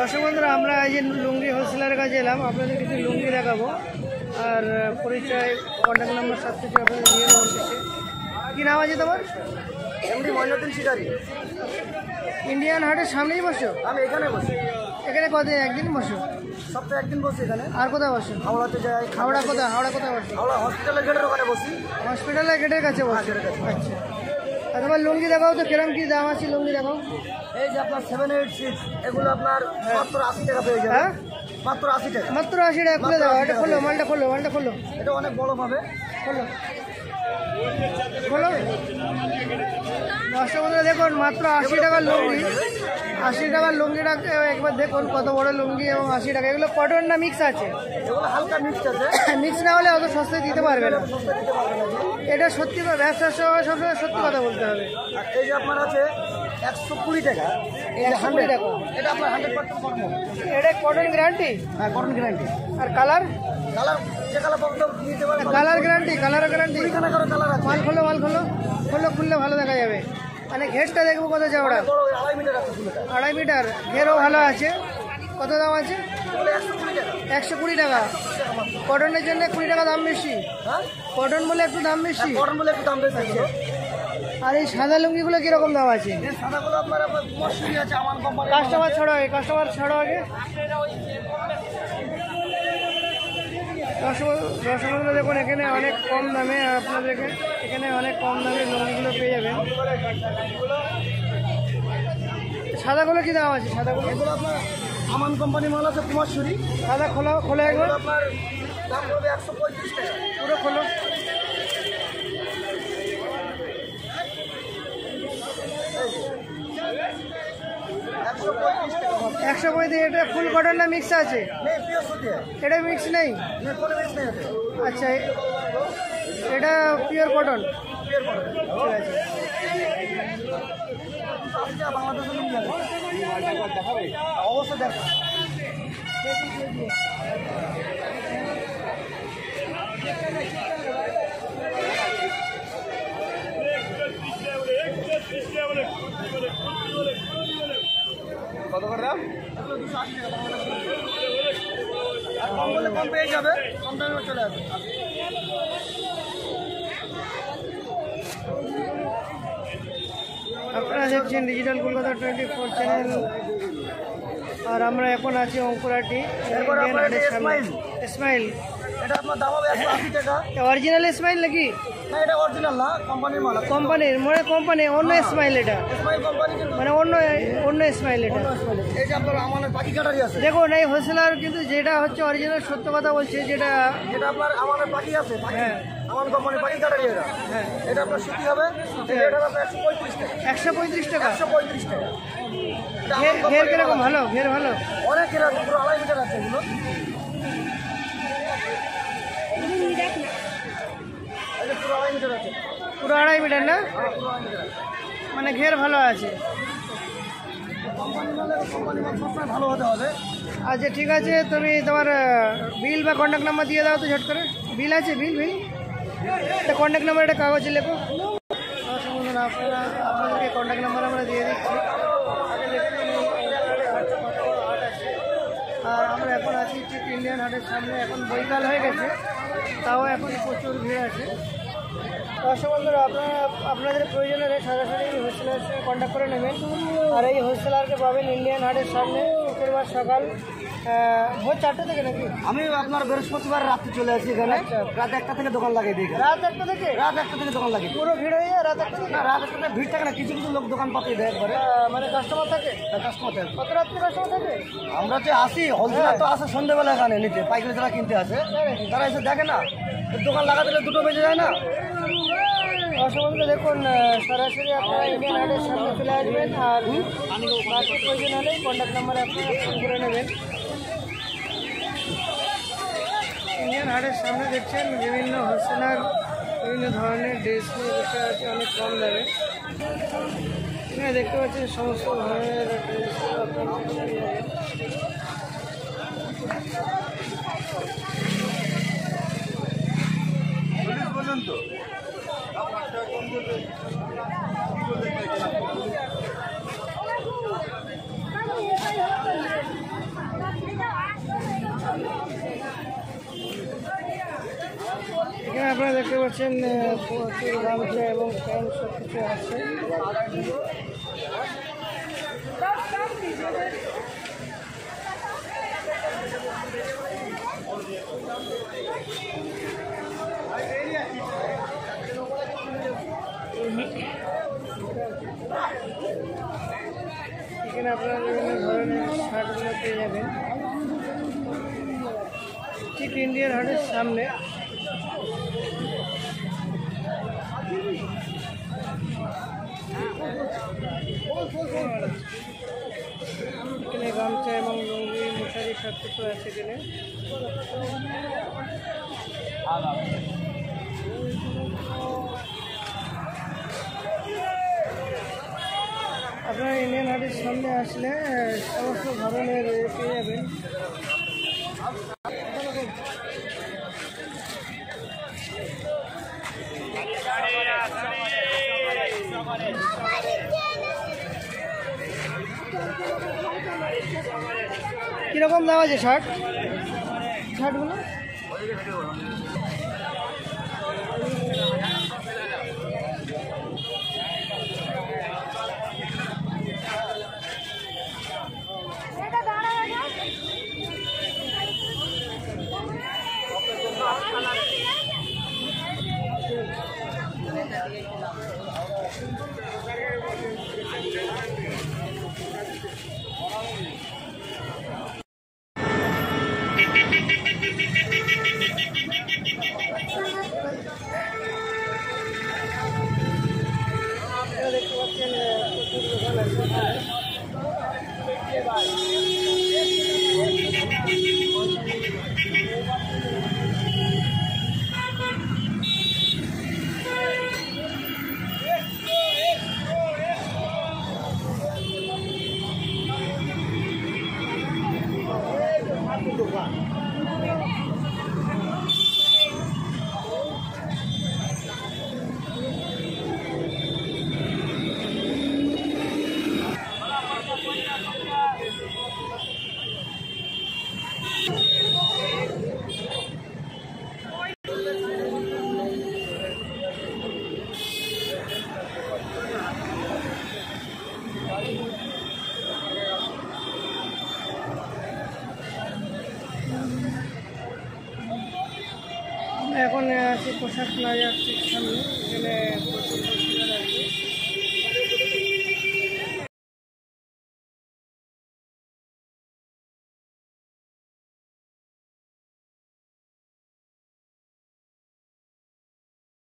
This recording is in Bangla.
দর্শক বন্ধুরা, আমরা এই যে লুঙ্গি হোলসেলারের কাছে এলাম, আপনাদের কিছু লুঙ্গি দেখাবো আর পরিচয় কন্ট্যাক্ট নাম্বার সব কিছু আপনাদের দিয়ে দেবো শেষে। কী নাম আছে তোমার? এমডি ময়নাউদ্দিন শিকারি। ইন্ডিয়ান হাটের সামনেই বসো? আমি এখানে বসি। এখানে কদিন একদিন বসো? সপ্তাহে একদিন বসি এখানে। আর কোথায় বসো? হাওড়াতে যাই। হাওড়া কোথায়? হাওড়া কোথায় বসো? হাওড়া হসপিটালের গেটের ওখানে বসি। হসপিটালের গেটের কাছে বসো? আচ্ছা, আর তোমার লুঙ্গি দেখাও তো, কিরম কী দাম আছে লুঙ্গি দেখাও। এই যে আপনার 786 এগুলো আপনার মাত্র 80 টাকা পেয়ে যাবে। হ্যাঁ, মাত্র 80 টাকা। মাত্র 80 টাকা। খুলে দাও, এটা খোলো, মালটা খোলো, মালটা খোলো, এটা অনেক বড় পাবে। খোলো খোলো। দর্শক বন্ধুরা দেখুন, মাত্র 80 টাকার লুঙ্গি। 80 টাকার লুঙ্গিটা একবার দেখুন কত বড় লুঙ্গি এবং 80 টাকা। এগুলো কটন না মিক্স আছে? এগুলো হালকা মিক্স আছে। মিক্স না হলে অত সস্তায় দিতে পারবে না। সস্তা দিতে পারবে না। এটা সত্যি, ব্যবসার সময় সবসময় সত্যি কথা বলতে হবে। আর এই যে আপনার আছে 120 টাকা। এই যে 120 টাকা। এটা আপনার 100% কটন। এটা কটন গ্যারান্টি? হ্যাঁ, কটন গ্যারান্টি। আর কালার? কালার যে কালার পছন্দ নিতে পারবেন। Colour guarantee? Colour guarantee? এখানে কারো কালার আছে। মাল খোলো, মাল খোলো, খোলো, খুললে ভালো দেখা যাবে। মানে ঘেরটা দেখবো কত চওড়া? বড় 2.5 মিটার আছে ফুলটা। 2.5 মিটার। ঘেরও ভালো আছে। কত দাম আছে? এগুলো 120 টাকা। 120 টাকা। কটনের জন্য 20 টাকা দাম বেশি। হ্যাঁ, কটন বলে একটু দাম বেশি। কটন বলে একটু দাম বেশি এগুলো। আর এই সাদা লুঙ্গিগুলো কিরকম দাম আছে? এই সাদাগুলো আপনার কুমারশুরি আছে, আমান কোম্পানি। কাস্টমার ছাড়ো আগে, কাস্টমার ছাড়ো আগে। দর্শকরা দেখুন, এখানে অনেক কম দামে আপনাদেরকে, এখানে অনেক কম দামে লুঙ্গিগুলো পেয়ে যাবেন। সাদাগুলো কী দাম আছে? সাদাগুলো? এগুলো আপনার আমান কোম্পানি মাল আছে, কুমারশুরি। সাদা খোলা, খোলা একবার। এগুলো আপনার দাম পড়বে 135 টাকা। পুরো খোলো। 135 টাকা। 135। এটা ফুল কটন না মিক্স আছে? নেই, পিওর সুতি है। এটা মিক্স নেই? নেই, কোনো মিক্স নেই এতে। আচ্ছা, এটা পিওর কটন। Pure cotton. ঠিক আছে। আজকে বাংলাদেশে লুঙ্গি আছে। অবশ্যই দেখো। কত করে দাম? 280 টাকা। আর কম বলে কম পেয়ে যাবে, কম দামে চলে আসবে। আপনারা দেখছেন ডিজিটাল কলকাতা 24 চ্যানেল। আর আমরা এখন আছি অঙ্কুরাটি ইন্ডিয়ান হাটের সামনে। স্মাইল, এটা আপনার দাম হবে 180 টাকা। অরিজিনাল স্মাইল নাকি? না, এটা অরিজিনাল না, কোম্পানির মাল। কোম্পানির? মানে কোম্পানি অন্য স্মাইল? এটা স্মাইল কোম্পানি কিন্তু। মানে অন্য স্মাইল এটা? এই যে আপনার আমাদের পাখি কাটারি আছে। দেখুন, এই হোলসেলার কিন্তু যেটা হচ্ছে অরিজিনাল সত্য কথা বলছে। যেটা এটা আপনার আমাদের পাখি আছে, পাখি। হ্যাঁ, আমার কোম্পানির পাখি কাটারি এটা। হ্যাঁ, এটা আপনার সুতি হবে। এটা আপনার 135 টাকা। 135 টাকা। 135 টাকা। এটা আমার ঘের কোম্পানির কিরকম? মাল। ভালো, ঘের ভালো। অনেক ঘের আছে, পুরো 2.5 মিটার আছে এগুলো। এই যে পুরো 2.5 মিটার আছে। পুরো 2.5 মিটার না? পুরো 2.5 মিটার আছে। মানে ঘের ভালো আছে। কোম্পানি মাল সবসময় ভালো হতে হবে। আচ্ছা, ঠিক আছে। তুমি তোমার বিল বা কন্ট্যাক্ট নাম্বার দিয়ে দাও তো ঝট করে। বিল আছে? বিল এটা কন্ট্যাক্ট নাম্বার, একটা কাগজে লেখো। আপনাদেরকে কন্ট্যাক্ট নাম্বার আমরা দিয়ে দিচ্ছি। আর আমরা এখন আছি ঠিক ইন্ডিয়ান হাটের সামনে। এখন বৈকাল হয়ে গেছে, তাও এখন প্রচুর ভিড় আছে। দর্শক বন্ধুরা, আপনাদের প্রয়োজনে সরাসরি হোলসেলারের সঙ্গে কন্ট্যাক্ট করে নেবেন। আর এই হোলসেলারকে পাবেন ইন্ডিয়ান হাটের সামনে শুক্রবার সকাল ভোর 4টে থেকে নাকি? আমি আপনার বৃহস্পতিবার রাত্রে চলে আসি এখানে। রাত 1টা থেকে দোকান লাগিয়ে দিই। রাত 1টা থেকে? রাত 1টা থেকে দোকান লাগিয়ে দিই। পুরো ভিড় হয়ে যায় রাত 1টা থেকে? না, রাত 1টা থেকে ভিড় থাকে না, কিছু কিছু লোক দোকান পাতিয়ে দেয় একবারে। মানে কাস্টমার থাকে? কাস্টমার থাকে। কত রাত্রে কাস্টমার থাকে? আমরা যে আসি, হোলসেলার তো আসে সন্ধ্যেবেলা এখানে নিতে, পাইকারি যারা কিনতে আসে তারা এসে দেখে না, দোকান লাগাতে গেলে 2টো বেজে যায় না। দর্শক বন্ধুরা দেখুন, সরাসরি আপনারা ইন্ডিয়ান হাটের সামনে চলে আসবেন। আর বাকি প্রয়োজন হলে কন্ট্যাক্ট নাম্বারে আপনারা ফোন করে নেবেন। ইন্ডিয়ান হাটের সামনে দেখছেন বিভিন্ন হোলসেলার বিভিন্ন ধরনের ড্রেস নিয়ে বসে আছে অনেক কম দামে। এখানে দেখতে পাচ্ছেন সমস্ত ধরনের ড্রেস পর্যন্ত। দেখতে পাচ্ছেন প্রচুর গামছা এবং প্যান্ট সব কিছু আছে। এখানে আপনারা বিভিন্ন ধরনের শার্টগুলো পেয়ে যাবেন ঠিক ইন্ডিয়ান হাটের সামনে। এখানে গামছা এবং লুঙ্গি মশারি সব কিছু আছে এখানে। আপনারা ইন্ডিয়ান হাটের সামনে আসলে সমস্ত ধরনের পেয়ে যাবেন। কিরকম দাম আছে শার্টগুলো? দেখতে পাচ্ছেন প্রচুর দোকান আছে। এখন আছি পোশাক প্লাজার ঠিক সামনে। এখানে প্রচুর